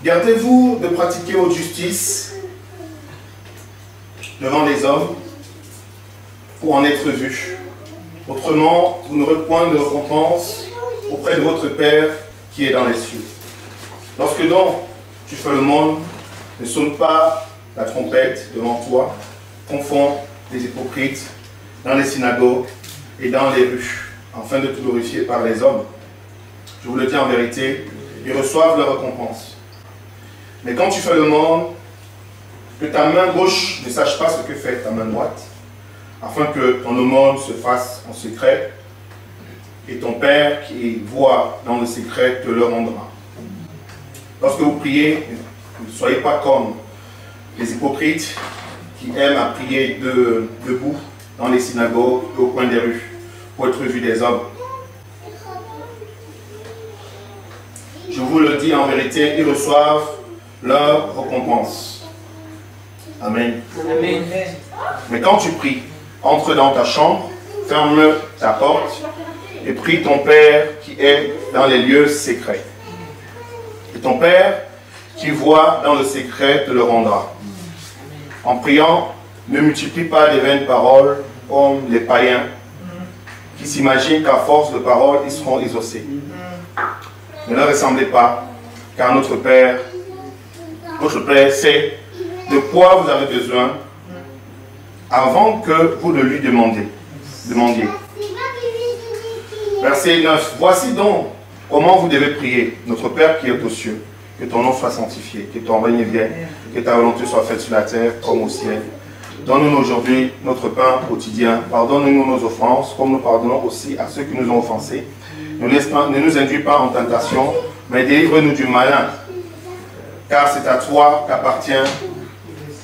Gardez-vous de pratiquer votre justice devant les hommes pour en être vu. Autrement, vous n'aurez point de récompense auprès de votre Père qui est dans les cieux. Lorsque donc tu fais le monde, ne sonne pas la trompette devant toi, confond les hypocrites dans les synagogues et dans les rues, afin de te glorifier par les hommes. Je vous le dis en vérité, ils reçoivent leur récompense. Mais quand tu fais le monde, que ta main gauche ne sache pas ce que fait ta main droite, afin que ton aumône se fasse en secret, et ton Père qui voit dans le secret te le rendra. Lorsque vous priez, ne soyez pas comme les hypocrites qui aiment à prier debout dans les synagogues et au coin des rues pour être vus des hommes. Je vous le dis en vérité, ils reçoivent leur récompense. Amen. Amen. Mais quand tu pries, entre dans ta chambre, ferme ta porte et prie ton Père qui est dans les lieux secrets. Et ton Père qui voit dans le secret te le rendra. En priant, ne multiplie pas les vaines paroles comme les païens qui s'imaginent qu'à force de paroles, ils seront exaucés. Ne leur ressemblez pas, car notre Père sait de quoi vous avez besoin avant que vous ne lui demandiez. Verset 9. Voici donc comment vous devez prier. Notre Père qui est aux cieux, que ton nom soit sanctifié, que ton règne vienne, que ta volonté soit faite sur la terre comme au ciel. Donne-nous aujourd'hui notre pain quotidien. Pardonne-nous nos offenses, comme nous pardonnons aussi à ceux qui nous ont offensés. Ne nous induis pas en tentation, mais délivre-nous du malin. Car c'est à toi qu'appartient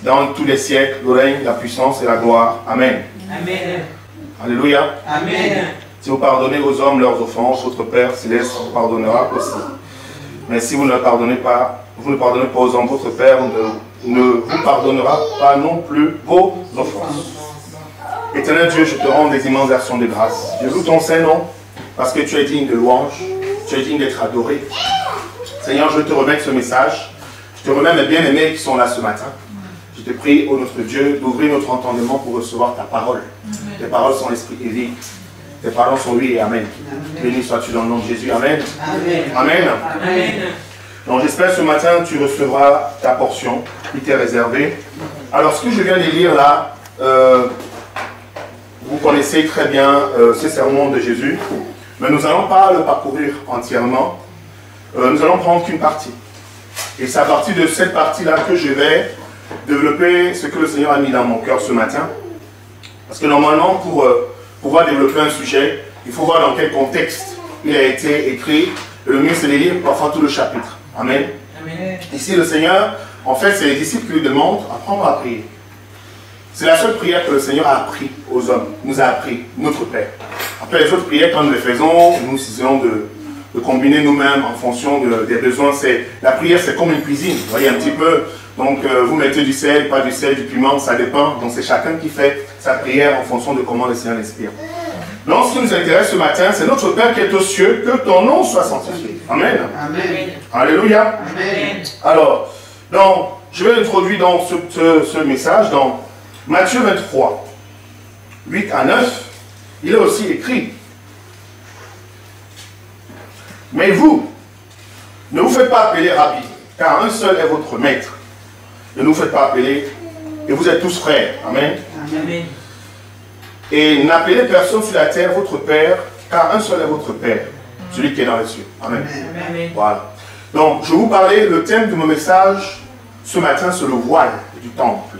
dans tous les siècles le règne, la puissance et la gloire. Amen. Amen. Alléluia. Amen. Si vous pardonnez aux hommes leurs offenses, votre Père céleste vous pardonnera aussi. Mais si vous ne pardonnez pas aux hommes, votre Père ne vous pardonnera pas non plus vos offenses. Éternel Dieu, je te rends des immenses actions de grâce. Je loue ton Saint-Nom parce que tu es digne de louange, tu es digne d'être adoré. Seigneur, je te remets ce message. Je te remets mes bien-aimés qui sont là ce matin. Je te prie, ô notre Dieu, d'ouvrir notre entendement pour recevoir ta parole. Tes paroles sont l'esprit et vie. Tes paroles sont oui et amen. Béni sois-tu dans le nom de Jésus. Amen. Amen. Amen. Amen. Donc j'espère ce matin tu recevras ta portion qui t'est réservée. Alors ce que je viens de lire là, vous connaissez très bien ce sermon de Jésus, mais nous n'allons pas le parcourir entièrement. Nous allons prendre qu'une partie. Et c'est à partir de cette partie-là que je vais développer ce que le Seigneur a mis dans mon cœur ce matin. Parce que normalement, pour pouvoir développer un sujet, il faut voir dans quel contexte il a été écrit. Et le mieux, c'est de lire parfois tout le chapitre. Amen. Amen. Ici, le Seigneur, en fait, c'est les disciples qui lui demandent d'apprendre à prier. C'est la seule prière que le Seigneur a appris aux hommes, nous a appris, notre Père. Après les autres prières, quand nous les faisons, nous essayons de combiner nous-mêmes en fonction des besoins. La prière, c'est comme une cuisine, vous voyez un petit peu. Donc, vous mettez du sel, pas du sel, du piment, ça dépend. Donc, c'est chacun qui fait sa prière en fonction de comment le Seigneur l'inspire. Donc, ce qui nous intéresse ce matin, c'est notre Père qui est aux cieux, que ton nom soit sanctifié. Amen. Amen. Alléluia. Amen. Alors, donc, je vais introduire donc ce message dans Matthieu 23, 8 à 9. Il est aussi écrit: mais vous, ne vous faites pas appeler Rabbi, car un seul est votre maître. Ne vous faites pas appeler, et vous êtes tous frères. Amen. Amen. Et n'appelez personne sur la terre votre Père, car un seul est votre Père, celui qui est dans les cieux. Amen. Amen. Voilà. Donc, je vais vous parler, le thème de mon message ce matin, c'est le voile du temple.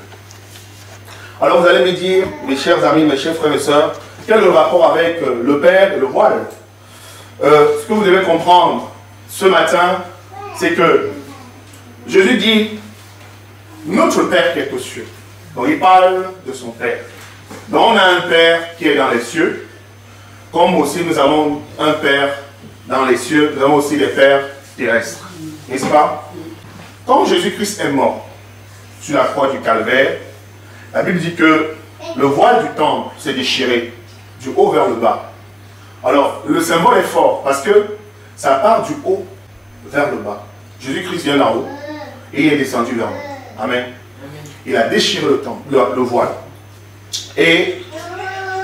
Alors, vous allez me dire, mes chers amis, mes chers frères et sœurs, quel est le rapport avec le Père et le voile? Ce que vous devez comprendre ce matin, c'est que Jésus dit, notre Père qui est aux cieux. Donc, il parle de son Père. Donc, on a un Père qui est dans les cieux, comme aussi nous avons un Père dans les cieux, nous avons aussi des pères terrestres. N'est-ce pas? Quand Jésus-Christ est mort sur la croix du Calvaire, la Bible dit que le voile du temple s'est déchiré du haut vers le bas. Alors, le symbole est fort parce que ça part du haut vers le bas. Jésus-Christ vient d'en haut et il est descendu vers nous. Amen. Il a déchiré le voile. Et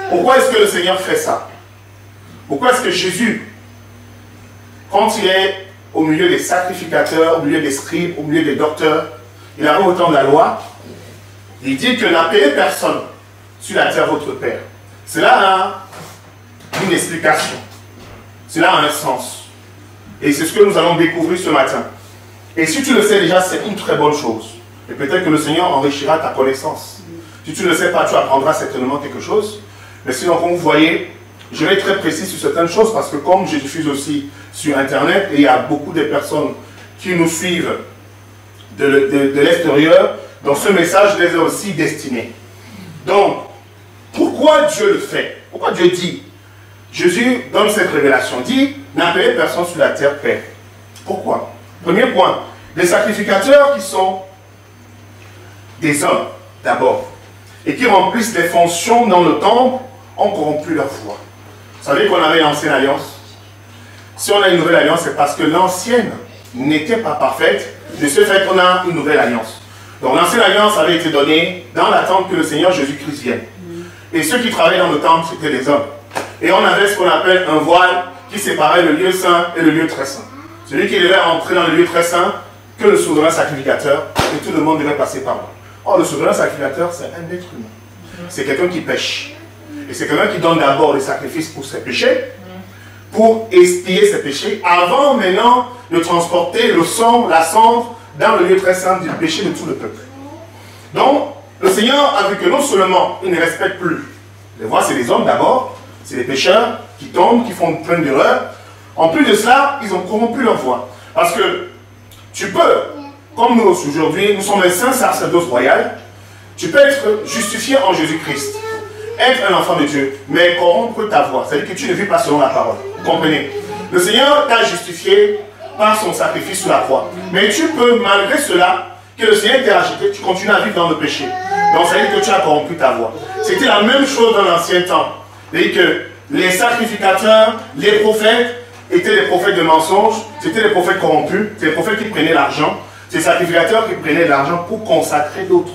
pourquoi est-ce que le Seigneur fait ça? Pourquoi est-ce que Jésus, quand il est au milieu des sacrificateurs, au milieu des scribes, au milieu des docteurs, il arrive au temps de la loi, il dit que n'appelez personne sur la terre votre Père. Cela a une explication. Cela a un sens. Et c'est ce que nous allons découvrir ce matin. Et si tu le sais déjà, c'est une très bonne chose. Et peut-être que le Seigneur enrichira ta connaissance. Si tu ne le sais pas, tu apprendras certainement quelque chose. Mais sinon, comme vous voyez, je vais être très précis sur certaines choses parce que comme je diffuse aussi sur Internet, et il y a beaucoup de personnes qui nous suivent de l'extérieur, donc ce message les est aussi destiné. Donc, pourquoi Dieu le fait? Pourquoi Dieu dit? Jésus donne cette révélation, dit, n'appelez personne sur la terre Père. Pourquoi? Premier point, les sacrificateurs qui sont des hommes, d'abord, et qui remplissent des fonctions dans le temple, ont corrompu leur foi. Vous savez qu'on avait l'ancienne alliance. Si on a une nouvelle alliance, c'est parce que l'ancienne n'était pas parfaite, de ce fait qu'on a une nouvelle alliance. Donc l'ancienne alliance avait été donnée dans l'attente que le Seigneur Jésus-Christ vienne. Et ceux qui travaillaient dans le temple, c'était les hommes. Et on avait ce qu'on appelle un voile qui séparait le lieu saint et le lieu très saint. Celui qui devait entrer dans le lieu très saint, que le souverain sacrificateur, et tout le monde devait passer par là. Or, le souverain sacrificateur, c'est un être humain. C'est quelqu'un qui pêche. Et c'est quelqu'un qui donne d'abord les sacrifices pour ses péchés, pour expier ses péchés, avant maintenant de transporter le sang, la cendre, dans le lieu très saint du péché de tout le peuple. Donc, le Seigneur a vu que non seulement il ne respecte plus les voies, c'est les hommes d'abord, c'est les pécheurs qui tombent, qui font plein d'erreurs. En plus de cela, ils ont corrompu leur voie. Parce que tu peux, comme nous aujourd'hui, nous sommes un saint sacerdoce royal, tu peux être justifié en Jésus-Christ, être un enfant de Dieu, mais corrompre ta voie. C'est-à-dire que tu ne vis pas selon la parole. Vous comprenez? Le Seigneur t'a justifié par son sacrifice sur la croix. Mais tu peux, malgré cela, que le Seigneur t'a racheté, tu continues à vivre dans le péché. Donc, ça veut dire que tu as corrompu ta voie. C'était la même chose dans l'ancien temps. C'est-à-dire que les sacrificateurs, les prophètes, étaient des prophètes de mensonges, c'était des prophètes corrompus, c'était des prophètes qui prenaient l'argent, c'est des sacrificateurs qui prenaient l'argent pour consacrer d'autres.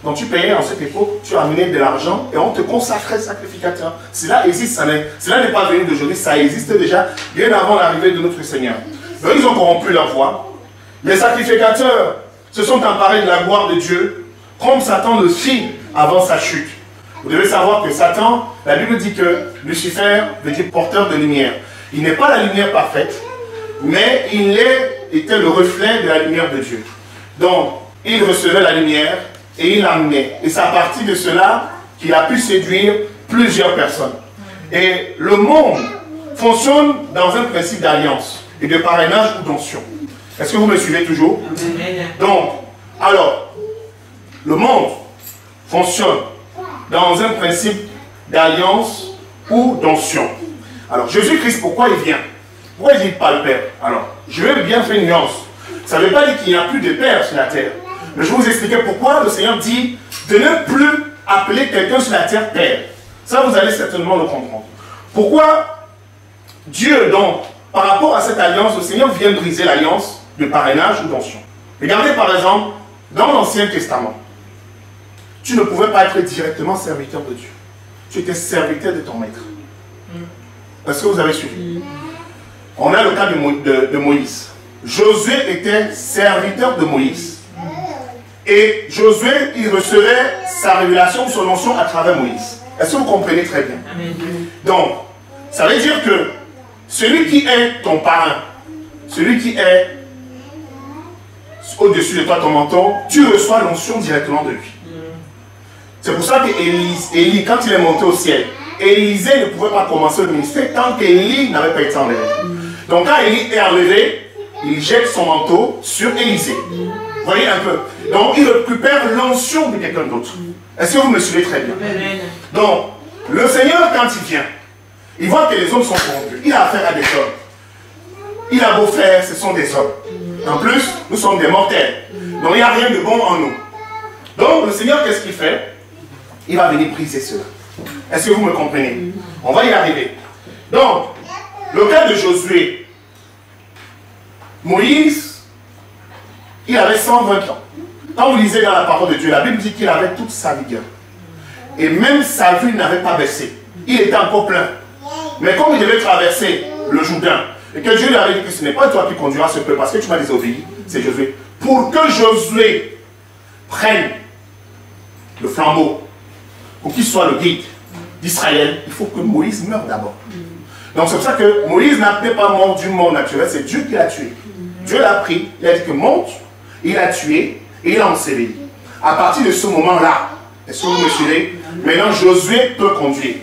Donc tu payais en cette époque, tu amenais de l'argent et on te consacrait sacrificateur. Cela existe, cela n'est pas venu d'aujourd'hui, ça existe déjà bien avant l'arrivée de notre Seigneur. Donc ils ont corrompu leur voie. Les sacrificateurs se sont emparés de la gloire de Dieu, comme Satan le fit avant sa chute. Vous devez savoir que Satan, la Bible dit que Lucifer veut dire porteur de lumière. Il n'est pas la lumière parfaite, mais il était le reflet de la lumière de Dieu. Donc, il recevait la lumière et il l'amenait. Et c'est à partir de cela qu'il a pu séduire plusieurs personnes. Et le monde fonctionne dans un principe d'alliance et de parrainage ou d'onction. Est-ce que vous me suivez toujours? Donc, alors, le monde fonctionne dans un principe d'alliance ou d'onction. Alors, Jésus-Christ, pourquoi il vient? Pourquoi il dit pas le Père? Alors, je vais bien faire une nuance. Ça ne veut pas dire qu'il n'y a plus de Père sur la terre. Mais je vais vous expliquer pourquoi le Seigneur dit de ne plus appeler quelqu'un sur la terre Père. Ça, vous allez certainement le comprendre. Pourquoi Dieu, donc, par rapport à cette alliance, le Seigneur vient briser l'alliance de parrainage ou d'onction. Regardez par exemple, dans l'Ancien Testament, tu ne pouvais pas être directement serviteur de Dieu. Tu étais serviteur de ton maître. Est-ce que vous avez suivi? On a le cas de Moïse. Josué était serviteur de Moïse. Et Josué, il recevait sa révélation ou son onction à travers Moïse. Est-ce que vous comprenez très bien? Donc, ça veut dire que celui qui est ton parrain, celui qui est au-dessus de toi, ton menton, tu reçois l'onction directement de lui. C'est pour ça qu'Élie, quand il est monté au ciel, Élisée ne pouvait pas commencer le ministère tant qu'Élie n'avait pas été enlevé. Donc quand Élie est enlevé, il jette son manteau sur Élisée. Vous voyez un peu? Donc il récupère l'onction de quelqu'un d'autre. Est-ce que vous me suivez très bien? Donc, le Seigneur, quand il vient, il voit que les hommes sont corrompus. Il a affaire à des hommes. Il a beau faire, ce sont des hommes. En plus, nous sommes des mortels. Donc il n'y a rien de bon en nous. Donc le Seigneur, qu'est-ce qu'il fait? Il va venir briser cela. Est-ce que vous me comprenez? On va y arriver. Donc, le cas de Josué, Moïse il avait 120 ans. Quand vous lisez dans la parole de Dieu, la Bible dit qu'il avait toute sa vigueur. Et même sa vue n'avait pas baissé. Il était encore plein. Mais comme il devait traverser le Jourdain, et que Dieu lui avait dit que ce n'est pas toi qui conduiras ce peuple, parce que tu m'as désobéi, c'est Josué. Pour que Josué prenne le flambeau, pour qu'il soit le guide d'Israël, il faut que Moïse meure d'abord. Donc c'est pour ça que Moïse n'a pas mort d'une mort naturelle, c'est Dieu qui l'a tué. Dieu l'a pris, il a dit que monte, il l'a tué et il l'a enseveli. À partir de ce moment-là, est-ce que vous me suivez? Maintenant Josué peut conduire.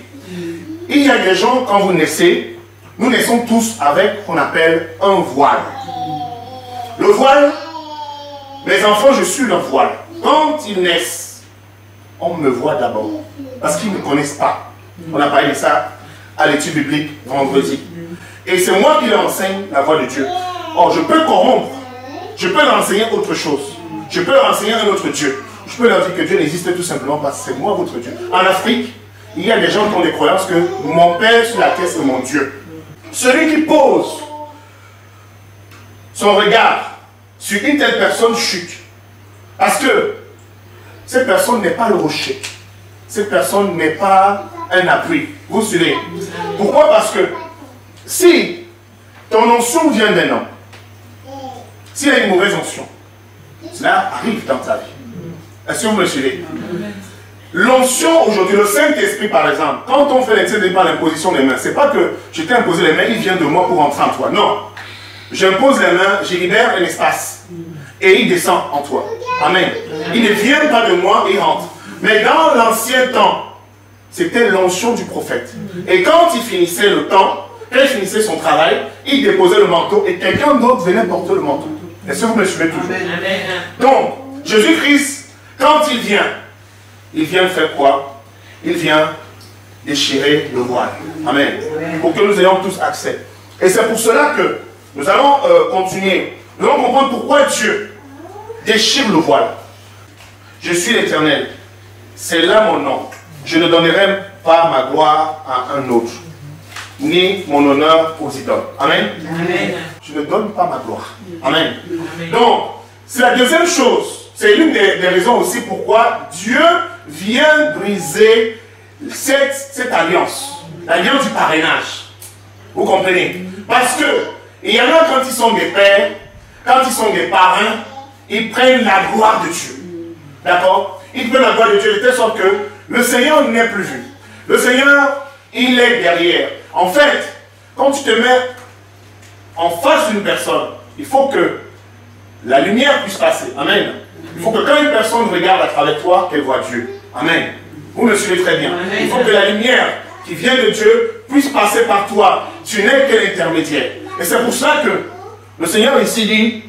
Il y a des gens, quand vous naissez, nous naissons tous avec ce qu'on appelle un voile. Le voile, mes enfants, je suis leur voile. Quand ils naissent, on me voit d'abord. Parce qu'ils ne me connaissent pas. On a parlé de ça à l'étude biblique vendredi. Et c'est moi qui leur enseigne la voie de Dieu. Or, je peux corrompre. Je peux leur enseigner autre chose. Je peux leur enseigner un autre Dieu. Je peux leur dire que Dieu n'existe tout simplement parce que c'est moi votre Dieu. En Afrique, il y a des gens qui ont des croyances que mon Père sur la terre, c'est mon Dieu. Celui qui pose son regard sur une telle personne chute. Parce que cette personne n'est pas le rocher. Cette personne n'est pas un appui. Vous suivez? Pourquoi? Parce que si ton onction vient d'un homme, s'il y a une mauvaise onction, cela arrive dans ta vie. Est-ce que vous me suivez? L'onction aujourd'hui, le Saint-Esprit par exemple, quand on fait l'excès par l'imposition des mains, c'est pas que je t'ai imposé les mains, il vient de moi pour entrer en toi. Non. J'impose les mains, je libère un espace. Et il descend en toi. Amen. Il ne vient pas de moi, il rentre. Mais dans l'ancien temps, c'était l'onction du prophète. Et quand il finissait le temps, quand il finissait son travail, il déposait le manteau et quelqu'un d'autre venait porter le manteau. Est-ce que vous me suivez toujours? Donc, Jésus-Christ, quand il vient faire quoi? Il vient déchirer le voile. Amen. Pour que nous ayons tous accès. Et c'est pour cela que nous allons continuer. Nous allons comprendre pourquoi Dieu déchire le voile. Je suis l'Éternel. C'est là mon nom. Je ne donnerai pas ma gloire à un autre, ni mon honneur aux idoles. Amen. Amen. Je ne donne pas ma gloire. Amen. Amen. Donc, c'est la deuxième chose. C'est l'une des raisons aussi pourquoi Dieu vient briser cette alliance. L'alliance du parrainage. Vous comprenez? Parce que il y en a quand ils sont des pères, quand ils sont des parrains, ils prennent la gloire de Dieu. D'accord? Ils prennent la gloire de Dieu de telle sorte que le Seigneur n'est plus vu. Le Seigneur, il est derrière. En fait, quand tu te mets en face d'une personne, il faut que la lumière puisse passer. Amen. Il faut que quand une personne regarde à travers toi, qu'elle voit Dieu. Amen. Vous me suivez très bien. Il faut que la lumière qui vient de Dieu puisse passer par toi. Tu n'es que l'intermédiaire. Et c'est pour ça que le Seigneur ici dit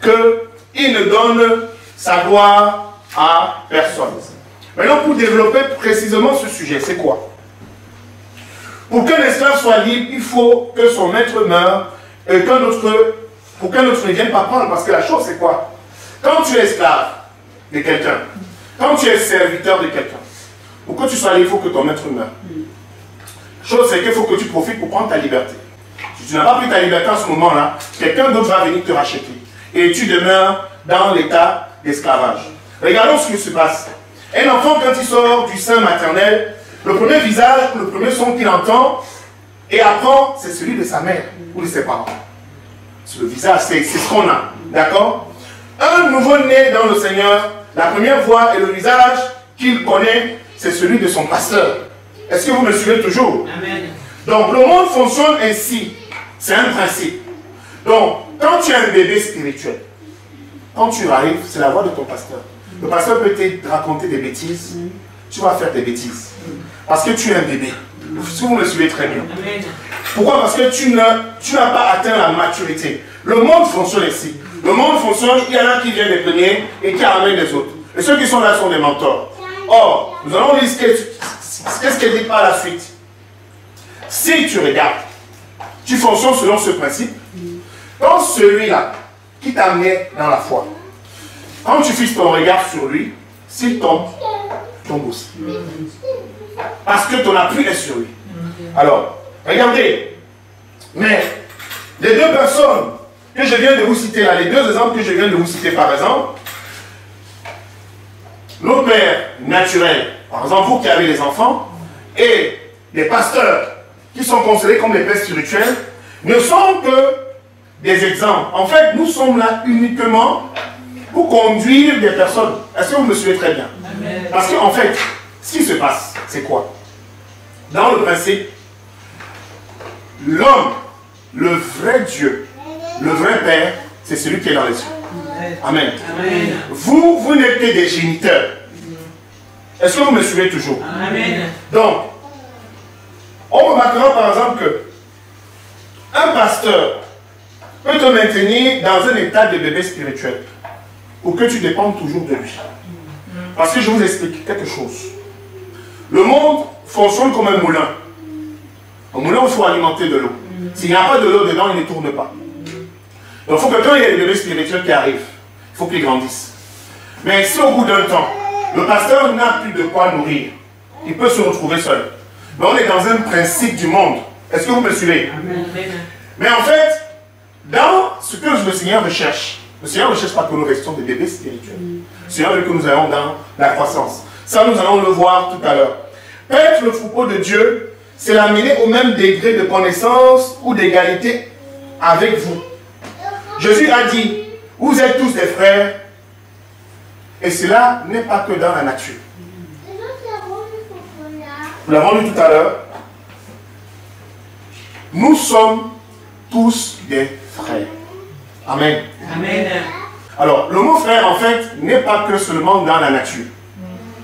qu'il ne donne sa gloire à personne. Maintenant, pour développer précisément ce sujet, c'est quoi? Pour qu'un esclave soit libre, il faut que son maître meure et pour qu'un autre ne vienne pas prendre. Parce que la chose, c'est quoi? Quand tu es esclave de quelqu'un, quand tu es serviteur de quelqu'un, pour que tu sois libre, il faut que ton maître meure. La chose, c'est qu'il faut que tu profites pour prendre ta liberté. Si tu n'as pas pris ta liberté en ce moment-là, quelqu'un d'autre va venir te racheter. Et tu demeures dans l'état d'esclavage. Regardons ce qui se passe. Un enfant, quand il sort du sein maternel, le premier visage, le premier son qu'il entend et apprend, c'est celui de sa mère ou de ses parents. C'est le visage, c'est ce qu'on a. D'accord? Un nouveau-né dans le Seigneur, la première voix et le visage qu'il connaît, c'est celui de son pasteur. Est-ce que vous me suivez toujours? Amen. Donc, le monde fonctionne ainsi. C'est un principe. Donc, quand tu es un bébé spirituel, quand tu arrives, c'est la voix de ton pasteur. Le pasteur peut te raconter des bêtises. Tu vas faire des bêtises. Parce que tu es un bébé. Si vous me suivez très bien. Amen. Pourquoi? Parce que tu n'as pas atteint la maturité. Le monde fonctionne ainsi. Le monde fonctionne, il y en a qui viennent les premiers et qui amènent les autres. Et ceux qui sont là sont des mentors. Or, nous allons lire qu'est-ce qu'elle dit par la suite. Si tu regardes, tu fonctionnes selon ce principe. Quand celui-là qui t'a amené dans la foi, quand tu fixes ton regard sur lui, s'il tombe, tombe aussi. Parce que ton appui est sur lui. Alors, regardez. Mais les deux personnes, que je viens de vous citer là, les deux exemples que je viens de vous citer par exemple, nos pères naturels, par exemple vous qui avez les enfants, et les pasteurs qui sont considérés comme les pères spirituels, ne sont que des exemples. En fait, nous sommes là uniquement pour conduire des personnes. Est-ce que vous me suivez très bien? Amen. Parce qu'en fait, ce qui se passe, c'est quoi? Dans le principe, l'homme, le vrai Dieu, le vrai Père, c'est celui qui est dans les cieux. Amen. Amen. Vous n'êtes que des géniteurs. Est-ce que vous me suivez toujours? Amen. Donc, on remarquera par exemple que un pasteur peut te maintenir dans un état de bébé spirituel pour que tu dépendes toujours de lui. Parce que je vous explique quelque chose. Le monde fonctionne comme un moulin. Un moulin où il faut alimenter de l'eau. S'il n'y a pas de l'eau dedans, il ne tourne pas. Donc il faut que quand il y a des bébés spirituels qui arrivent, il faut qu'ils grandissent. Mais si au bout d'un temps, le pasteur n'a plus de quoi nourrir, il peut se retrouver seul. Mais on est dans un principe du monde. Est-ce que vous me suivez? Amen. Mais en fait, dans ce que le Seigneur recherche, le Seigneur ne recherche pas que nous restions des bébés spirituels. Le Seigneur veut que nous ayons dans la croissance. Ça, nous allons le voir tout à l'heure. Être le troupeau de Dieu, c'est l'amener au même degré de connaissance ou d'égalité avec vous. Jésus a dit, vous êtes tous des frères, et cela n'est pas que dans la nature. Nous l'avons lu tout à l'heure. Nous sommes tous des frères. Amen. Amen. Alors, le mot frère, en fait, n'est pas que seulement dans la nature.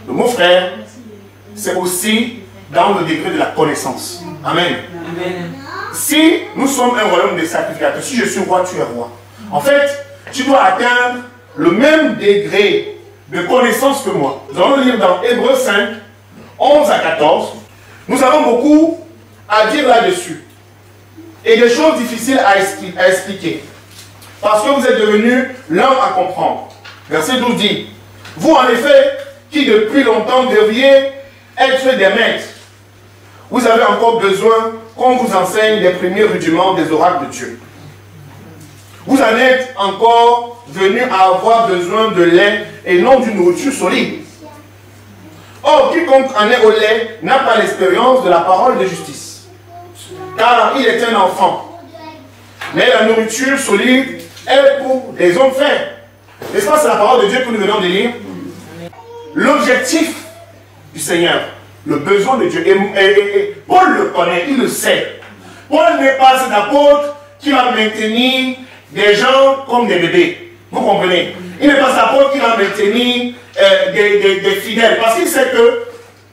Le mot frère, c'est aussi dans le degré de la connaissance. Amen. Amen. Si nous sommes un royaume de sacrificateurs, si je suis roi, tu es roi. En fait, tu dois atteindre le même degré de connaissance que moi. Nous allons lire dans Hébreux 5, 11 à 14. Nous avons beaucoup à dire là-dessus. Et des choses difficiles à expliquer. Parce que vous êtes devenus lents à comprendre. Verset 12 dit, vous en effet, qui depuis longtemps deviez être des maîtres, vous avez encore besoin qu'on vous enseigne les premiers rudiments des oracles de Dieu. Vous en êtes encore venus à avoir besoin de lait et non d'une nourriture solide. Or, quiconque en est au lait n'a pas l'expérience de la parole de justice, car il est un enfant. Mais la nourriture solide est pour des hommes faits. N'est-ce pas, c'est la parole de Dieu que nous venons de lire? L'objectif du Seigneur, le besoin de Dieu, et Paul le connaît, il le sait. Paul n'est pas cet apôtre qui va maintenir des gens comme des bébés. Vous comprenez? Il n'est pas cet apôtre qui va maintenir des fidèles. Parce qu'il sait que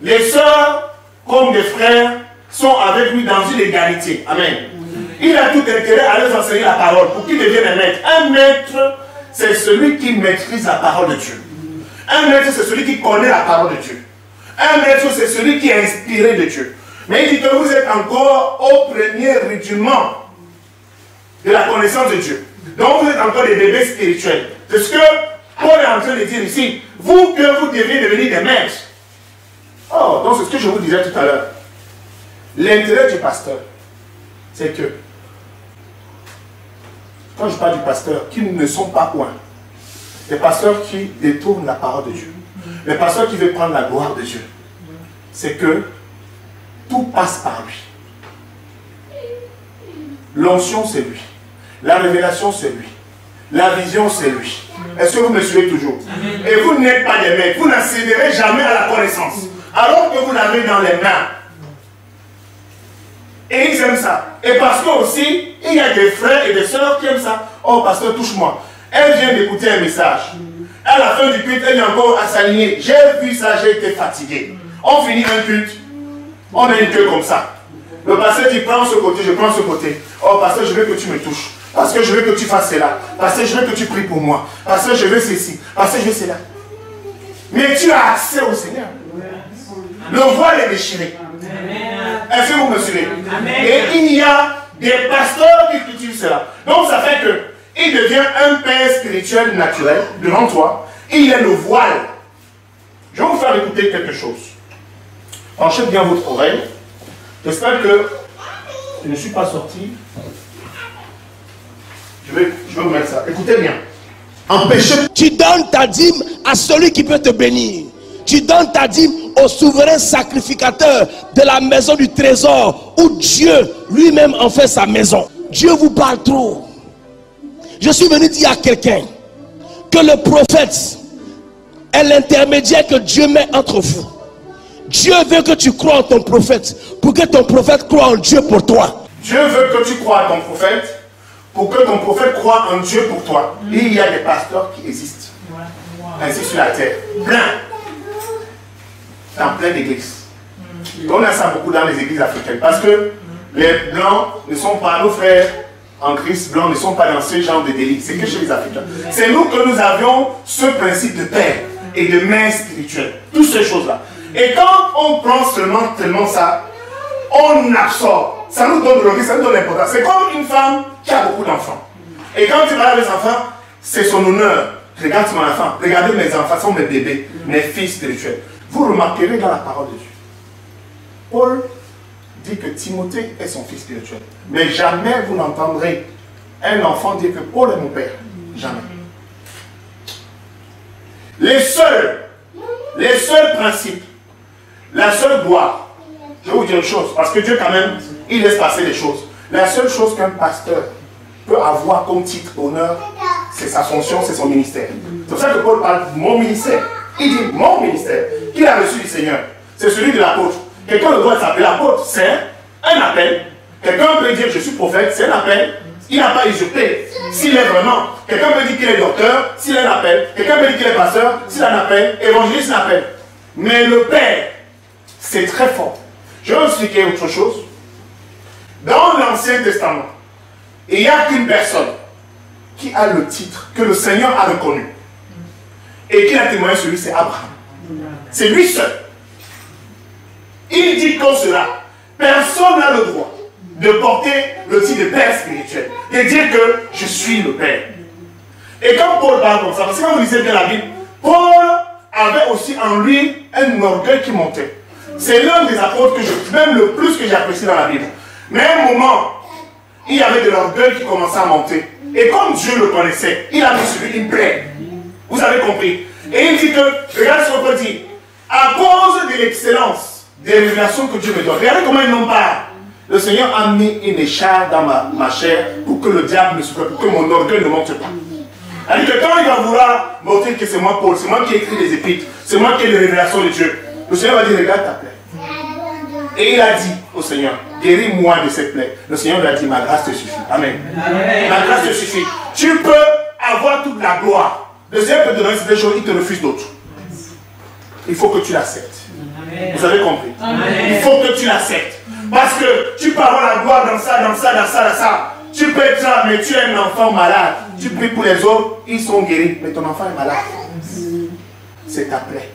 les sœurs, comme des frères, sont avec lui dans une égalité. Amen. Il a tout intérêt à leur enseigner la parole pour qu'ils deviennent un maître. Un maître, c'est celui qui maîtrise la parole de Dieu. Un maître, c'est celui qui connaît la parole de Dieu. Un maître, c'est celui qui est inspiré de Dieu. Mais il dit que vous êtes encore au premier rudiment de la connaissance de Dieu. Donc vous êtes encore des bébés spirituels. C'est ce que Paul est en train de dire ici. Vous que vous deviez devenir des maîtres. Oh, donc c'est ce que je vous disais tout à l'heure. L'intérêt du pasteur, c'est que, quand je parle du pasteur, qu'ils ne sont pas loin. Les pasteurs qui détournent la parole de Dieu. Les pasteurs qui veulent prendre la gloire de Dieu. C'est que tout passe par lui. L'onction, c'est lui. La révélation, c'est lui. La vision, c'est lui. Est-ce que vous me suivez toujours? Amen. Et vous n'êtes pas des maîtres. Vous n'accéderez jamais à la connaissance. Alors que vous l'avez dans les mains. Et ils aiment ça. Et parce que aussi, il y a des frères et des sœurs qui aiment ça. Oh, pasteur, touche-moi. Elle vient d'écouter un message. À la fin du culte, elle est encore à s'aligner. J'ai vu ça, j'ai été fatigué. On finit un culte. On a une queue comme ça. Le pasteur dit, prends ce côté, je prends ce côté. Oh, pasteur, je veux que tu me touches. Parce que je veux que tu fasses cela. Parce que je veux que tu pries pour moi. Parce que je veux ceci. Parce que je veux cela. Mais tu as accès au Seigneur. Le voile est déchiré. Est-ce que vous me suivez? Et il y a des pasteurs qui cultivent cela. Donc ça fait que il devient un père spirituel naturel devant toi. Et il est le voile. Je vais vous faire écouter quelque chose. Penchez bien votre oreille. J'espère que je ne suis pas sorti. Je vais vous mettre ça. Écoutez bien. Empêchez. Tu donnes ta dîme à celui qui peut te bénir. Tu donnes ta dîme au souverain sacrificateur de la maison du trésor où Dieu lui-même en fait sa maison. Dieu vous parle trop. Je suis venu dire à quelqu'un que le prophète est l'intermédiaire que Dieu met entre vous. Dieu veut que tu crois en ton prophète pour que ton prophète croie en Dieu pour toi. Dieu veut que tu crois en ton prophète pour que ton prophète croie en Dieu pour toi. Et il y a des pasteurs qui existent ainsi sur la terre. Plein. Dans plein d'églises. On a ça beaucoup dans les églises africaines. Parce que les blancs ne sont pas, nos frères en Christ blancs ne sont pas dans ce genre de délit. C'est que chez les Africains. C'est nous que nous avions ce principe de père et de mère spirituelle. Toutes ces choses-là. Et quand on prend tellement ça, on absorbe. Ça nous donne le risque, ça nous donne l'importance. C'est comme une femme qui a beaucoup d'enfants. Et quand tu parles des enfants, c'est son honneur. Regarde mon enfant, regardez mes enfants, sont mes bébés, mes fils spirituels. Vous remarquerez dans la parole de Dieu. Paul dit que Timothée est son fils spirituel. Mais jamais vous n'entendrez un enfant dire que Paul est mon père. Jamais. Les seuls principes, la seule gloire, je vais vous dire une chose, parce que Dieu quand même, il laisse passer les choses. La seule chose qu'un pasteur peut avoir comme titre, honneur, c'est sa fonction, c'est son ministère. C'est pour ça que Paul parle de mon ministère. Il dit mon ministère, qu'il a reçu du Seigneur. C'est celui de l'apôtre. Quelqu'un le doit s'appeler l'apôtre, c'est un appel. Quelqu'un peut dire je suis prophète, c'est un appel. Il n'a pas usurpé. S'il est vraiment, quelqu'un peut dire qu'il est docteur, s'il est un appel. Quelqu'un peut dire qu'il est pasteur, s'il est un appel. Évangéliste, c'est un appel. Mais le Père, c'est très fort. Je vais vous expliquer autre chose. Dans l'Ancien Testament, il n'y a qu'une personne qui a le titre que le Seigneur a reconnu. Et qui a témoigné sur lui, c'est Abraham. C'est lui seul. Il dit comme cela, personne n'a le droit de porter le titre de Père spirituel. Et dire que je suis le Père. Et quand Paul parle comme ça, parce que quand vous lisez bien la Bible, Paul avait aussi en lui un orgueil qui montait. C'est l'un des apôtres que même le plus que j'apprécie dans la Bible. Mais à un moment, il y avait de l'orgueil qui commençait à monter. Et comme Dieu le connaissait, il a mis sur lui une plaie. Vous avez compris. Et il dit que, regarde ce qu'on peut dire, à cause de l'excellence des révélations que Dieu me donne. Regardez comment il n'en parle. Le Seigneur a mis une écharpe dans ma chair pour que le diable ne souffre, pour que mon orgueil ne monte pas. C'est-à-dire que quand il va vouloir montrer que c'est moi Paul, c'est moi qui ai écrit les épîtres, c'est moi qui ai les révélations de Dieu, le Seigneur va dire, regarde ta plaie. Et il a dit au Seigneur, guéris-moi de cette plaie. Le Seigneur lui a dit, ma grâce te suffit. Amen. Amen. Ma grâce te suffit. Tu peux avoir toute la gloire. Le Seigneur peut te donner certaines choses, il te refuse d'autres. Il faut que tu l'acceptes. Vous avez compris? Amen. Il faut que tu l'acceptes. Parce que tu peux avoir la gloire dans ça, dans ça, dans ça, dans ça. Tu peux être là, mais tu es un enfant malade. Tu pries pour les autres, ils sont guéris, mais ton enfant est malade. C'est ta plaie.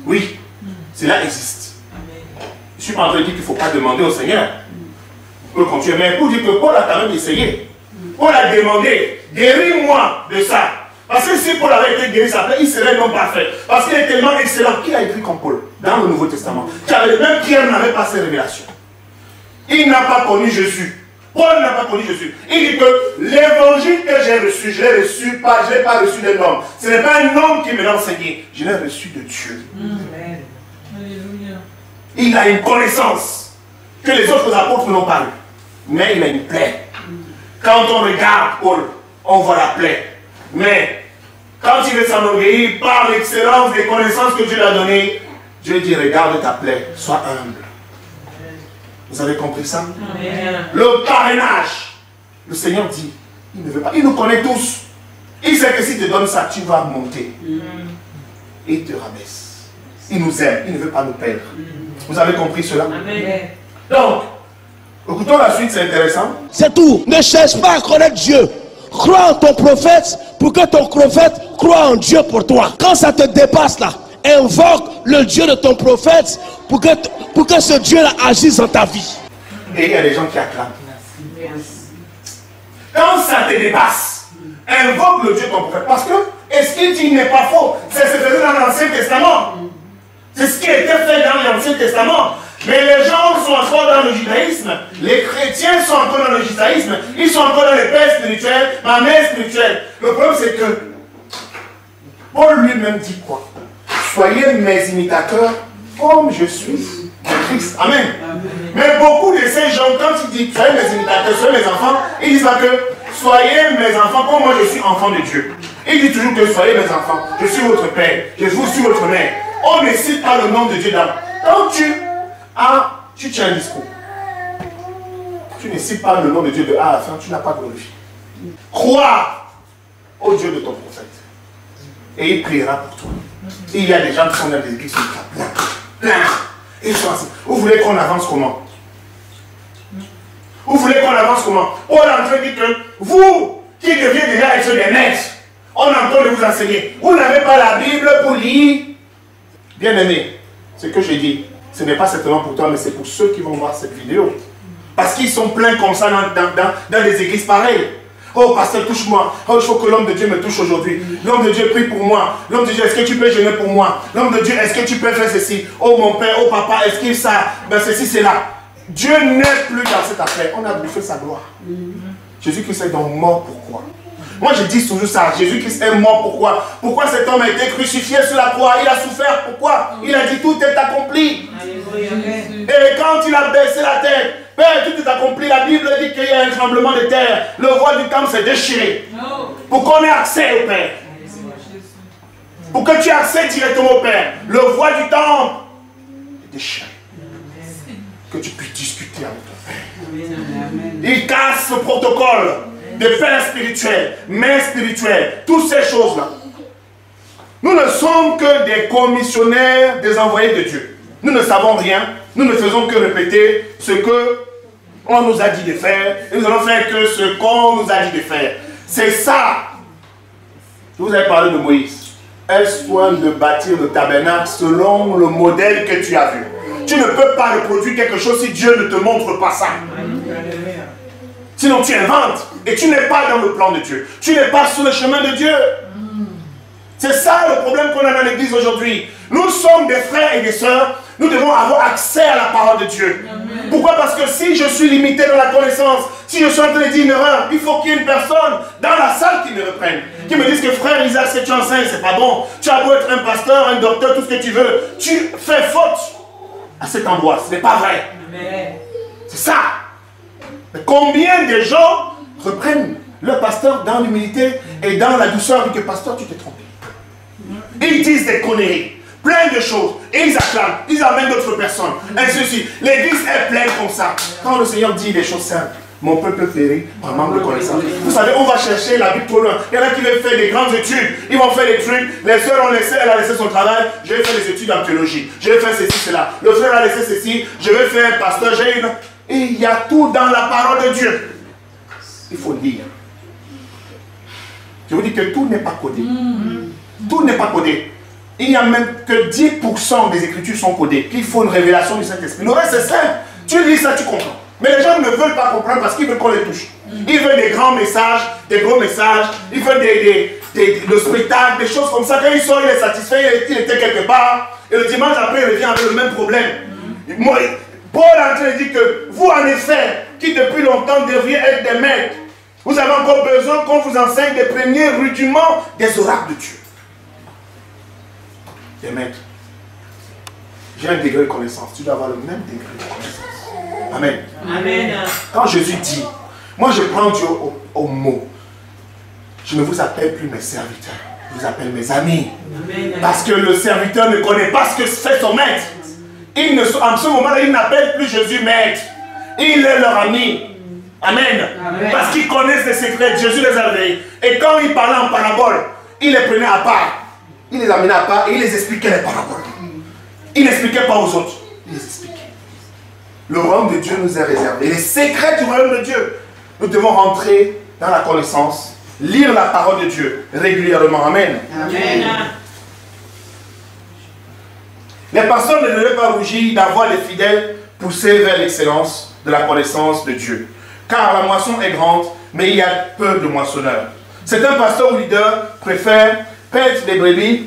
Oui, cela existe. Je ne suis pas en train de dire qu'il ne faut pas demander au Seigneur. Pour continuer. Mais pour dire que Paul a quand même essayé. Paul a demandé, guéris-moi de ça. Parce que si Paul avait été guéri sa plaie, il serait non parfait. Parce qu'il est tellement excellent qu'il a écrit comme Paul, dans le Nouveau Testament. Même Pierre n'avait pas ces révélations. Il n'a pas connu Jésus. Paul n'a pas connu Jésus. Il dit que l'évangile que j'ai reçu, je ne l'ai pas reçu d'un homme. Ce n'est pas un homme qui me l'a enseigné. Je l'ai reçu de Dieu. Amen. Alléluia. Il a une connaissance que les autres apôtres n'ont pas eu. Mais il a une plaie. Quand on regarde Paul, on voit la plaie. Mais quand il veut s'enorgueillir par l'excellence des connaissances que Dieu lui a données, Dieu dit, regarde ta plaie, sois humble. Vous avez compris ça? Amen. Le parrainage. Le Seigneur dit, il ne veut pas. Il nous connaît tous. Il sait que s'il te donne ça, tu vas monter. Et il te rabaisse. Il nous aime. Il ne veut pas nous perdre. Vous avez compris cela? Amen. Donc, écoutons la suite, c'est intéressant. C'est tout. Ne cherche pas à connaître Dieu. Crois en ton prophète pour que ton prophète croie en Dieu pour toi. Quand ça te dépasse là, invoque le Dieu de ton prophète pour que ce Dieu-là agisse dans ta vie. Et il y a des gens qui acclament. Quand ça te dépasse, invoque le Dieu de ton prophète. Parce que, et ce qu'il dit n'est pas faux. C'est ce que faisait dans l'Ancien Testament. C'est ce qui était fait dans l'Ancien Testament. Mais les gens sont encore dans le judaïsme. Les chrétiens sont encore dans le judaïsme. Ils sont encore dans les pères spirituels, ma mère spirituelle. Le problème, c'est que Paul lui-même dit quoi? Soyez mes imitateurs comme je suis de Christ. Amen. Mais beaucoup de ces gens, quand ils disent soyez mes imitateurs, soyez mes enfants, ils disent pas que soyez mes enfants comme moi je suis enfant de Dieu. Ils disent toujours que soyez mes enfants, je suis votre père, je suis votre mère. On ne cite pas le nom de Dieu dans. Quand tu tiens un discours, tu ne cites pas le nom de Dieu de A à la fin, tu n'as pas glorifié. Crois au Dieu de ton prophète. Et il priera pour toi. Et il y a des gens qui sont dans des églises plein. Et ils sont assis. Vous voulez qu'on avance comment? Vous voulez qu'on avance comment? Paul est en train de dire que vous, qui deviez déjà être des maîtres, on est en train de vous enseigner. Vous n'avez pas la Bible pour lire. Bien-aimé, ce que j'ai dit, ce n'est pas simplement pour toi, mais c'est pour ceux qui vont voir cette vidéo. Parce qu'ils sont pleins comme ça dans des églises pareilles. Oh, pasteur, touche-moi. Oh, il faut que l'homme de Dieu me touche aujourd'hui. L'homme de Dieu prie pour moi. L'homme de Dieu, est-ce que tu peux jeûner pour moi? L'homme de Dieu, est-ce que tu peux faire ceci? Oh, mon père, oh, papa, est-ce qu'il ça? Ben, ceci, c'est là. Dieu n'est plus dans cette affaire. On a bouffé sa gloire. Jésus-Christ est donc mort. Pourquoi? Moi, je dis toujours ça. Jésus-Christ est mort. Pourquoi? Pourquoi cet homme a été crucifié sur la croix? Il a souffert. Pourquoi? Il a dit tout est accompli. Et quand il a baissé la tête, Père, tout est accompli. La Bible dit qu'il y a un tremblement de terre. Le voile du temple s'est déchiré. Pour qu'on ait accès au Père. Pour que tu aies accès directement au Père. Le voile du temple est déchiré. Que tu puisses discuter avec ton Père. Il casse le protocole de père spirituel, mère spirituelle, toutes ces choses-là. Nous ne sommes que des commissionnaires, des envoyés de Dieu. Nous ne savons rien, nous ne faisons que répéter ce qu'on nous a dit de faire, et nous allons faire que ce qu'on nous a dit de faire. C'est ça. Je vous avais parlé de Moïse. Est-ce toi de bâtir le tabernacle selon le modèle que tu as vu? Tu ne peux pas reproduire quelque chose si Dieu ne te montre pas ça. Sinon tu inventes et tu n'es pas dans le plan de Dieu. Tu n'es pas sur le chemin de Dieu. C'est ça le problème qu'on a dans l'église aujourd'hui. Nous sommes des frères et des sœurs. Nous devons avoir accès à la parole de Dieu. Pourquoi? Parce que si je suis limité dans la connaissance, si je suis en train de dire une erreur, il faut qu'il y ait une personne dans la salle qui me reprenne. Qui me dise que frère Isaac, ce que tu enseignes, c'est pas bon. Tu as beau être un pasteur, un docteur, tout ce que tu veux. Tu fais faute à cet endroit. Ce n'est pas vrai. C'est ça. Mais combien de gens reprennent le pasteur dans l'humilité et dans la douceur, dit que pasteur, tu t'es trompé. Ils disent des conneries, plein de choses, et ils acclament, ils amènent d'autres personnes, ainsi de suite. L'église est pleine comme ça. Quand le Seigneur dit des choses simples, mon peuple périt par manque de connaissance. Vous savez, on va chercher la Bible trop loin. Il y en a qui veulent faire des grandes études, ils vont faire des trucs. Les sœurs ont laissé, elle a laissé son travail, je vais faire des études en théologie, je vais faire ceci, cela. Le frère a laissé ceci, je vais faire pasteur, j'ai une... Et il y a tout dans la parole de Dieu. Il faut lire. Je vous dis que tout n'est pas codé. Tout n'est pas codé. Il n'y a même que 10% des Écritures sont codées. Il faut une révélation du Saint-Esprit. Le reste, c'est simple. Tu lis ça, tu comprends. Mais les gens ne veulent pas comprendre parce qu'ils veulent qu'on les touche. Ils veulent des grands messages, des gros messages. Ils veulent le spectacle, des choses comme ça. Quand il sort, il est satisfait, il était quelque part. Et le dimanche après, il revient avec le même problème. Moi, Paul est en train de dire que vous, en effet, qui depuis longtemps deviez être des maîtres, vous avez encore besoin qu'on vous enseigne des premiers rudiments des oracles de Dieu. Des maîtres. J'ai un degré de connaissance. Tu dois avoir le même degré de connaissance. Amen. Amen. Quand Jésus dit, moi je prends Dieu au mot. Je ne vous appelle plus mes serviteurs. Je vous appelle mes amis. Amen. Parce que le serviteur ne connaît pas ce que fait son maître. En ce moment-là, il n'appelle plus Jésus maître. Il est leur ami. Amen. Amen. Parce qu'ils connaissent les secrets. Jésus les a réveillés. Et quand il parlait en parabole, il les prenait à part. Il les amenait à part et il les expliquait les paraboles. Il n'expliquait pas aux autres. Il les expliquait. Le royaume de Dieu nous est réservé. Les secrets du royaume de Dieu. Nous devons rentrer dans la connaissance, lire la parole de Dieu régulièrement. Amen. Amen. Les pasteurs ne devaient pas rougir d'avoir les fidèles poussés vers l'excellence de la connaissance de Dieu. Car la moisson est grande, mais il y a peu de moissonneurs. Certains pasteurs ou leaders préfèrent perdre des brebis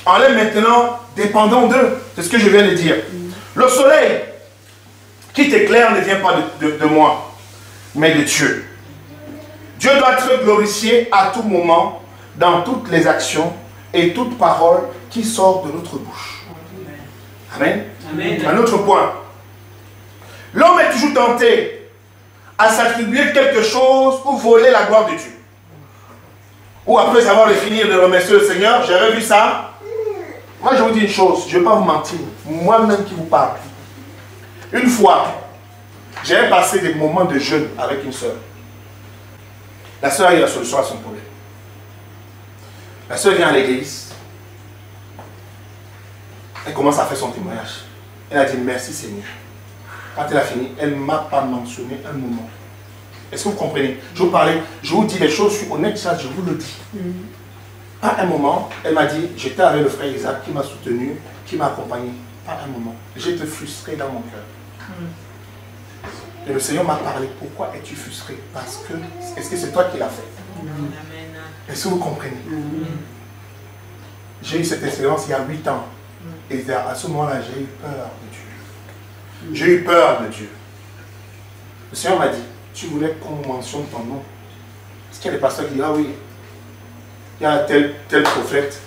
en les maintenant dépendant d'eux. C'est ce que je viens de dire. Le soleil qui t'éclaire ne vient pas de moi, mais de Dieu. Dieu doit être glorifié à tout moment, dans toutes les actions et toute parole qui sort de notre bouche. Amen. Amen. Un autre point. L'homme est toujours tenté à s'attribuer quelque chose pour voler la gloire de Dieu. Ou après avoir fini de remercier le Seigneur, j'avais vu ça. Moi je vous dis une chose, je ne vais pas vous mentir, moi-même qui vous parle. Une fois, j'ai passé des moments de jeûne avec une soeur. La soeur a eu la solution à son problème. La soeur vient à l'église. Elle commence à faire son témoignage. Elle a dit merci Seigneur. Quand elle a fini, elle ne m'a pas mentionné un moment. Est-ce que vous comprenez? Je vous parlais, je vous dis les choses, je suis honnête, ça je vous le dis. À un moment, elle m'a dit, j'étais avec le frère Isaac qui m'a soutenu, qui m'a accompagné. À un moment, j'étais frustré dans mon cœur. Et le Seigneur m'a parlé. Pourquoi es-tu frustré? Parce que, est-ce que c'est toi qui l'as fait? Est-ce que vous comprenez? J'ai eu cette expérience il y a 8 ans. Et à ce moment-là, j'ai eu peur de Dieu. J'ai eu peur de Dieu. Le Seigneur m'a dit, tu voulais qu'on mentionne ton nom. Parce qu'il y a des pasteurs qui disent, ah oui, il y a tel prophète.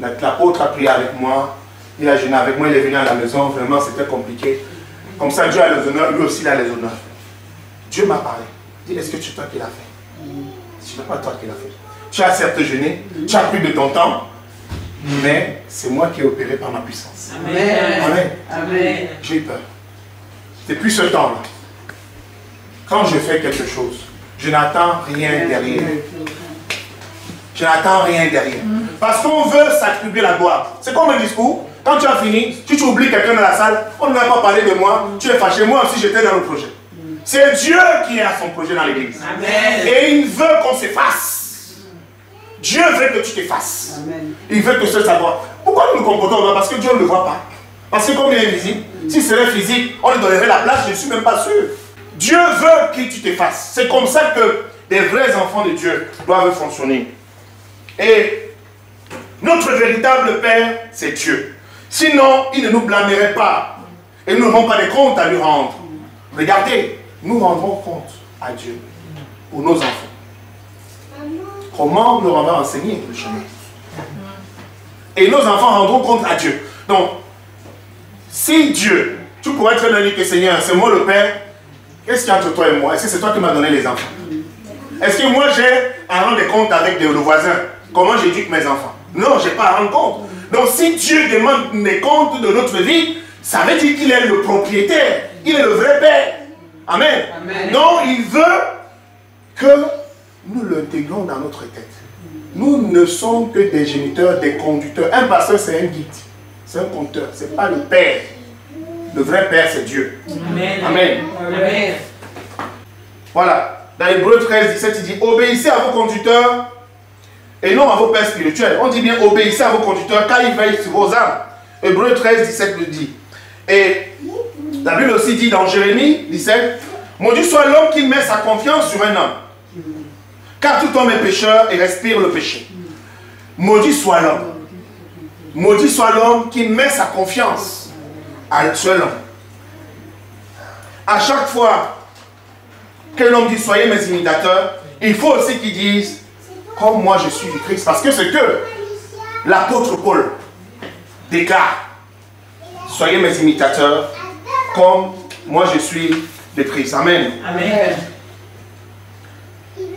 L'apôtre a prié avec moi. Il a jeûné avec moi, il est venu à la maison. Vraiment, c'était compliqué. Comme ça, Dieu a les honneurs, lui aussi il a les honneurs. Dieu m'a parlé. Il dit, est-ce que c'est toi qui l'as fait? Ce n'est pas toi qui l'as fait. Tu as certes jeûné, tu as pris de ton temps, mais c'est moi qui ai opéré par ma puissance. Amen. Amen. Amen. J'ai eu peur. Depuis ce temps-là, quand je fais quelque chose, je n'attends rien derrière. Je n'attends rien derrière. Parce qu'on veut s'attribuer la gloire. C'est comme un discours. Quand tu as fini, si tu oublies quelqu'un dans la salle, on ne va pas parler de moi, tu es fâché. Moi aussi, j'étais dans le projet. C'est Dieu qui a son projet dans l'église. Et il veut qu'on s'efface. Dieu veut que tu t'effaces. Il veut que ce soit savoir. Pourquoi nous nous comportons? Parce que Dieu ne le voit pas. Parce que comme il est invisible, si c'était physique, on lui donnerait la place, je ne suis même pas sûr. Dieu veut que tu t'effaces. C'est comme ça que les vrais enfants de Dieu doivent fonctionner. Et notre véritable Père, c'est Dieu. Sinon, il ne nous blâmerait pas. Et nous n'aurons pas de comptes à lui rendre. Regardez, nous rendrons compte à Dieu pour nos enfants. Comment nous leur avons enseigné le chemin. Et nos enfants rendront compte à Dieu. Donc, si Dieu, tu pourrais être donné que Seigneur, c'est moi le Père, qu'est-ce qu'il y a entre toi et moi? Est-ce que c'est toi qui m'as donné les enfants? Est-ce que moi j'ai à rendre des comptes avec le voisin? Comment j'éduque mes enfants? Non, je n'ai pas à rendre compte. Donc si Dieu demande des comptes de notre vie, ça veut dire qu'il est le propriétaire. Il est le vrai Père. Amen. Amen. Donc il veut que nous l'intégrons dans notre tête. Nous ne sommes que des géniteurs, des conducteurs. Un pasteur, c'est un guide. C'est un conducteur. Ce n'est pas le Père. Le vrai Père, c'est Dieu. Amen. Amen. Amen. Voilà. Dans Hébreux 13, 17, il dit, obéissez à vos conducteurs et non à vos pères spirituels. On dit bien, obéissez à vos conducteurs car ils veillent sur vos âmes. Hébreux 13, 17 le dit. Et la Bible aussi dit dans Jérémie 17, maudit soit l'homme qui met sa confiance sur un homme. Car tout homme est pécheur et respire le péché. Maudit soit l'homme. Maudit soit l'homme qui met sa confiance sur l'homme. À chaque fois que l'homme dit soyez mes imitateurs, il faut aussi qu'il dise comme moi je suis du Christ. Parce que c'est que l'apôtre Paul déclare soyez mes imitateurs comme moi je suis de Christ. Amen. Amen.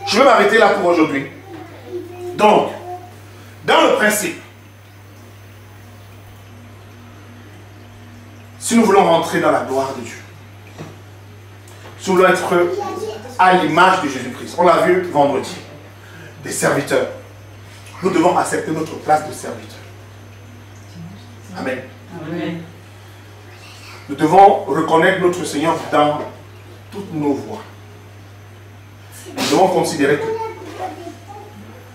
Je vais m'arrêter là pour aujourd'hui. Donc, dans le principe, si nous voulons rentrer dans la gloire de Dieu, si nous voulons être à l'image de Jésus-Christ, on l'a vu vendredi, des serviteurs, nous devons accepter notre place de serviteur. Amen. Amen. Nous devons reconnaître notre Seigneur dans toutes nos voies. Nous devons considérer que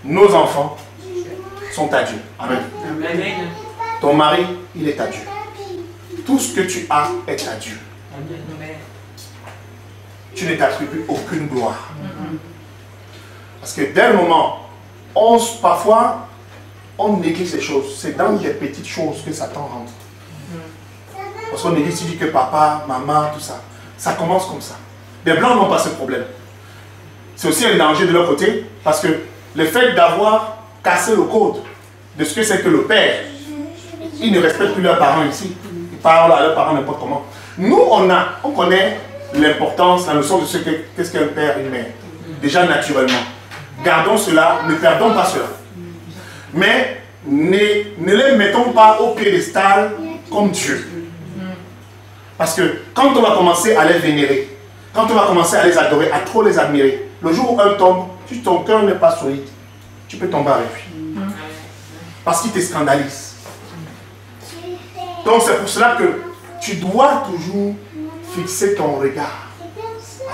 nos enfants sont à Dieu. Amen. Amen. Ton mari, il est à Dieu. Tout ce que tu as est à Dieu. Amen. Tu ne t'attribues aucune gloire. Parce que dès le moment, parfois, on néglige ces choses. C'est dans les petites choses que Satan rentre. Parce qu'on néglige, tu dis que papa, maman, tout ça. ça commence comme ça. Les Blancs n'ont pas ce problème. C'est aussi un danger de leur côté, parce que le fait d'avoir cassé le code de ce que c'est que le père, ils ne respectent plus leurs parents ici. Ils parlent à leurs parents n'importe comment. Nous, on connaît l'importance, la notion de ce qu'est-ce qu'un père et une mère. Déjà naturellement. Gardons cela, ne perdons pas cela. Mais ne les mettons pas au piédestal comme Dieu. Parce que quand on va commencer à les vénérer, quand on va commencer à les adorer, à trop les admirer, le jour où un tombe, si ton cœur n'est pas solide, tu peux tomber avec lui. Parce qu'il te scandalise. Donc c'est pour cela que tu dois toujours fixer ton regard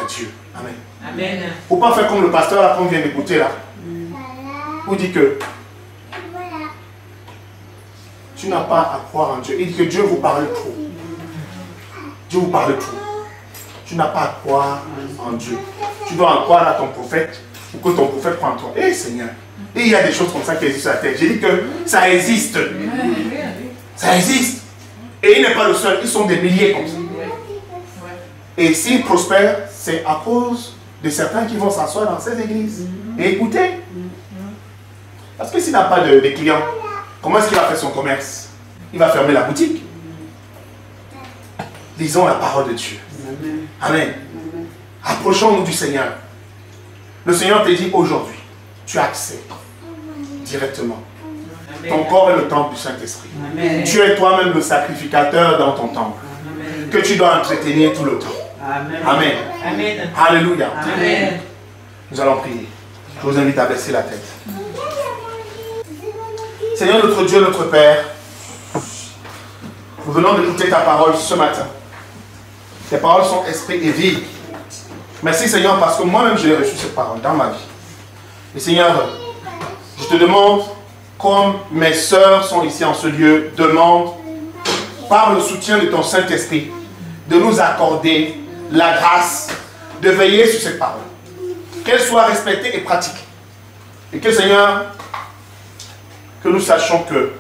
à Dieu. Amen. Amen. Il ne faut pas faire comme le pasteur là qu'on vient d'écouter là. Où dit que tu n'as pas à croire en Dieu. Il dit que Dieu vous parle trop. Dieu vous parle trop. Tu n'as pas à croire en Dieu. Tu dois en croire à ton prophète pour que ton prophète croie en toi. Eh Seigneur. Et il y a des choses comme ça qui existent sur la terre. J'ai dit que ça existe. Ça existe. Et il n'est pas le seul. Ils sont des milliers comme ça. Et s'ils prospèrent, c'est à cause de certains qui vont s'asseoir dans ces églises et écouter. Parce que s'il n'a pas de clients, comment est-ce qu'il va faire son commerce? Il va fermer la boutique. Lisons la parole de Dieu. Amen. Approchons-nous du Seigneur. Le Seigneur te dit aujourd'hui, tu acceptes directement. Ton corps est le temple du Saint-Esprit. Tu es toi-même le sacrificateur dans ton temple. Que tu dois entretenir tout le temps. Amen. Amen. Amen. Alléluia. Amen. Nous allons prier. Je vous invite à baisser la tête. Seigneur notre Dieu, notre Père, nous venons d'écouter ta parole ce matin. Tes paroles sont esprit et vie. Merci Seigneur parce que moi-même j'ai reçu cette parole dans ma vie. Et Seigneur, je te demande, comme mes sœurs sont ici en ce lieu, demande par le soutien de ton Saint-Esprit de nous accorder la grâce de veiller sur cette parole. Qu'elle soit respectée et pratiquée. Et que Seigneur, que nous sachions que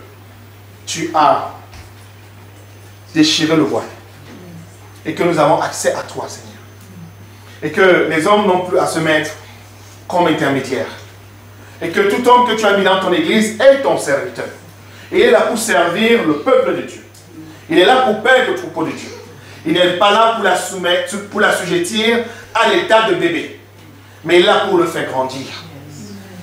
tu as déchiré le voile. Et que nous avons accès à toi, Seigneur. Et que les hommes n'ont plus à se mettre comme intermédiaires. Et que tout homme que tu as mis dans ton église est ton serviteur. Et il est là pour servir le peuple de Dieu. Il est là pour paître le troupeau de Dieu. Il n'est pas là pour la soumettre, pour l'assujettir à l'état de bébé. Mais il est là pour le faire grandir.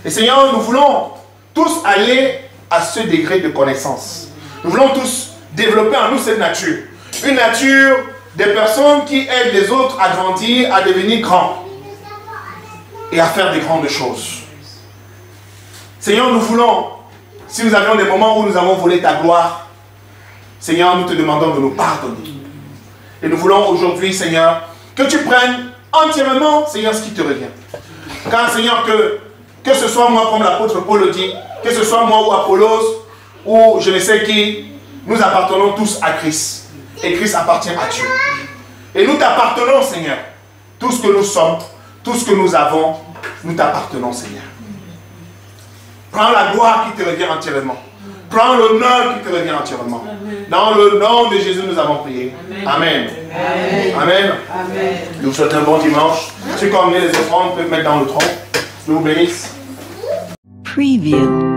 Et Seigneur, nous voulons tous aller à ce degré de connaissance. Nous voulons tous développer en nous cette nature. Une nature des personnes qui aident les autres à grandir, à devenir grands. Et à faire des grandes choses. Seigneur, nous voulons, si nous avions des moments où nous avons volé ta gloire, Seigneur, nous te demandons de nous pardonner. Et nous voulons aujourd'hui, Seigneur, que tu prennes entièrement, Seigneur, ce qui te revient. Car, Seigneur, que ce soit moi, comme l'apôtre Paul le dit, que ce soit moi ou Apollos, ou je ne sais qui, nous appartenons tous à Christ. Et Christ appartient à Dieu. Et nous t'appartenons, Seigneur. Tout ce que nous sommes, tout ce que nous avons, nous t'appartenons, Seigneur. Prends la gloire qui te revient entièrement. Prends l'honneur qui te revient entièrement. Dans le nom de Jésus, nous avons prié. Amen. Amen. Amen. Amen. Je vous souhaite un bon dimanche. Ceux qui ont amené les offrandes peuvent mettre dans le tronc. Je vous bénisse. Preview.